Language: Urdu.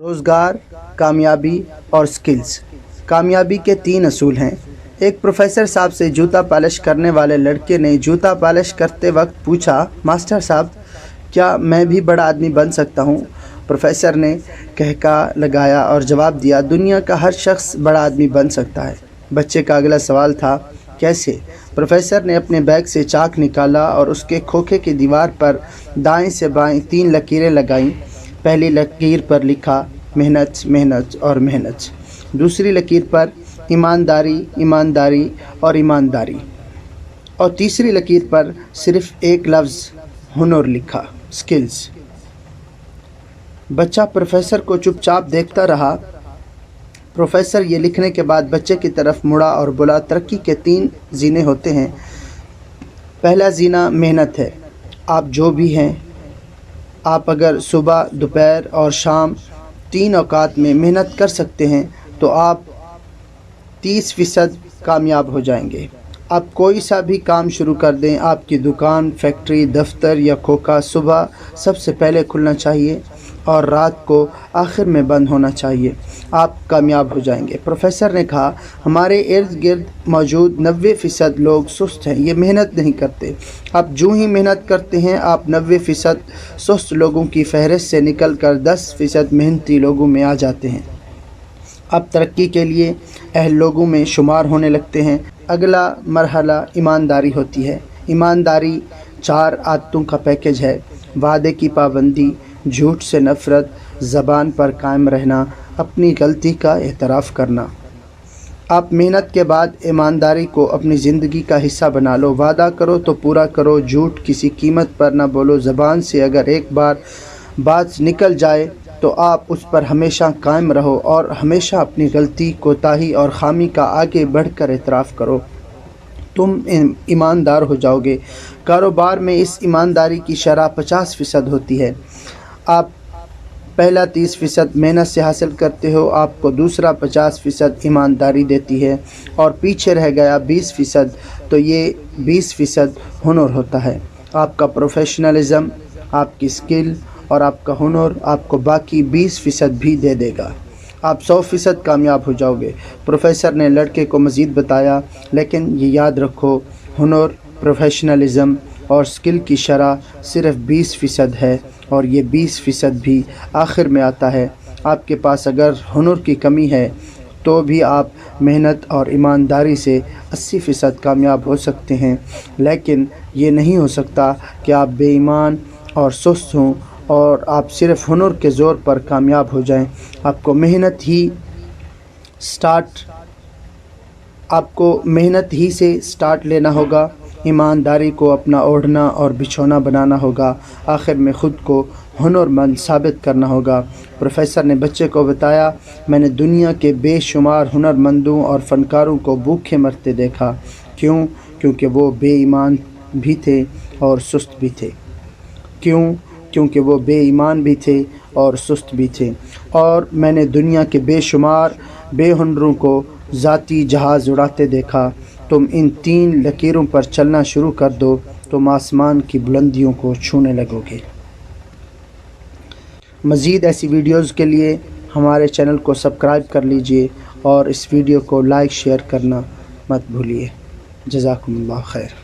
روزگار، کامیابی اور سکلز۔ کامیابی کے 3 اصول ہیں۔ ایک پروفیسر صاحب سے جوتا پالش کرنے والے لڑکے نے جوتا پالش کرتے وقت پوچھا، ماسٹر صاحب کیا میں بھی بڑا آدمی بن سکتا ہوں؟ پروفیسر نے کہکا لگایا اور جواب دیا، دنیا کا ہر شخص بڑا آدمی بن سکتا ہے۔ بچے کا اگلا سوال تھا، کیسے؟ پروفیسر نے اپنے بیگ سے چاک نکالا اور اس کے کھوکھے کی دیوار پر دائیں سے بائیں 3 لکیریں لگائیں۔ پہلی لکیر پر لکھا محنت، محنت اور محنت۔ دوسری لکیر پر ایمانداری، ایمانداری اور ایمانداری۔ اور تیسری لکیر پر صرف ایک لفظ ہنر لکھا، سکلز۔ بچہ پروفیسر کو چپ چاپ دیکھتا رہا۔ پروفیسر یہ لکھنے کے بعد بچے کی طرف مڑا اور بولا، ترقی کے 3 زینے ہوتے ہیں۔ پہلا زینہ محنت ہے۔ آپ جو بھی ہیں، آپ اگر صبح، دوپہر اور شام 3 اوقات میں محنت کر سکتے ہیں تو آپ 30% کامیاب ہو جائیں گے۔ آپ کوئی سا بھی کام شروع کر دیں، آپ کی دکان، فیکٹری، دفتر یا کھوکھا صبح سب سے پہلے کھلنا چاہیے اور رات کو آخر میں بند ہونا چاہیے، آپ کامیاب ہو جائیں گے۔ پروفیسر نے کہا، ہمارے ارد گرد موجود 90% لوگ سست ہیں، یہ محنت نہیں کرتے۔ آپ جو ہی محنت کرتے ہیں، آپ 90% سست لوگوں کی فہرست سے نکل کر 10% محنتی لوگوں میں آ جاتے ہیں۔ آپ ترقی کے لیے اہل لوگوں میں شمار ہونے لگتے ہیں۔ اگلا مرحلہ ایمانداری ہوتی ہے۔ ایمانداری 4 عادتوں کا پیکج ہے: وعدے کی پابندی، جھوٹ سے نفرت، زبان پر قائم رہنا، اپنی غلطی کا اعتراف کرنا۔ آپ محنت کے بعد ایمانداری کو اپنی زندگی کا حصہ بنا لو۔ وعدہ کرو تو پورا کرو، جھوٹ کسی قیمت پر نہ بولو۔ زبان سے اگر ایک بار بات نکل جائے تو آپ اس پر ہمیشہ قائم رہو اور ہمیشہ اپنی غلطی، کوتاہی اور خامی کا آگے بڑھ کر اعتراف کرو۔ تم ایماندار ہو جاؤ گے۔ کاروبار میں اس ایمانداری کی شرح 50% ہوتی ہے۔ آپ پہلا 30% محنت سے حاصل کرتے ہو، آپ کو دوسرا 50% ایمانداری دیتی ہے اور پیچھے رہ گیا 20%، تو یہ 20% ہنر ہوتا ہے۔ آپ کا پروفیشنلزم، آپ کی سکل اور آپ کا ہنر آپ کو باقی 20% بھی دے دے گا۔ آپ 100% کامیاب ہو جاؤ گے۔ پروفیسر نے لڑکے کو مزید بتایا، لیکن یہ یاد رکھو، ہنر، پروفیشنلزم اور سکل کی شرح صرف 20% ہے اور یہ 20% بھی آخر میں آتا ہے۔ آپ کے پاس اگر ہنر کی کمی ہے تو بھی آپ محنت اور ایمانداری سے 80% کامیاب ہو سکتے ہیں، لیکن یہ نہیں ہو سکتا کہ آپ بے ایمان اور سست ہوں اور آپ صرف ہنر کے زور پر کامیاب ہو جائیں۔ آپ کو محنت ہی سے سٹارٹ لینا ہوگا، ایمانداری کو اپنا اوڑھنا اور بچھونا بنانا ہوگا، آخر میں خود کو ہنر مند ثابت کرنا ہوگا۔ پروفیسر نے بچے کو بتایا، میں نے دنیا کے بے شمار ہنر مندوں اور فنکاروں کو بھوکے مرتے دیکھا۔ کیوں؟ کیونکہ وہ بے ایمان بھی تھے اور سست بھی تھے۔ کیونکہ وہ بے ایمان بھی تھے اور سست بھی تھے۔ اور میں نے دنیا کے بے شمار بے ہنروں کو ذاتی جہاز اڑاتے دیکھا۔ تم ان 3 لکیروں پر چلنا شروع کر دو، تم آسمان کی بلندیوں کو چھونے لگو گے۔ مزید ایسی ویڈیوز کے لیے ہمارے چینل کو سبسکرائب کر لیجئے اور اس ویڈیو کو لائک شیئر کرنا مت بھولیے۔ جزاکم اللہ خیر۔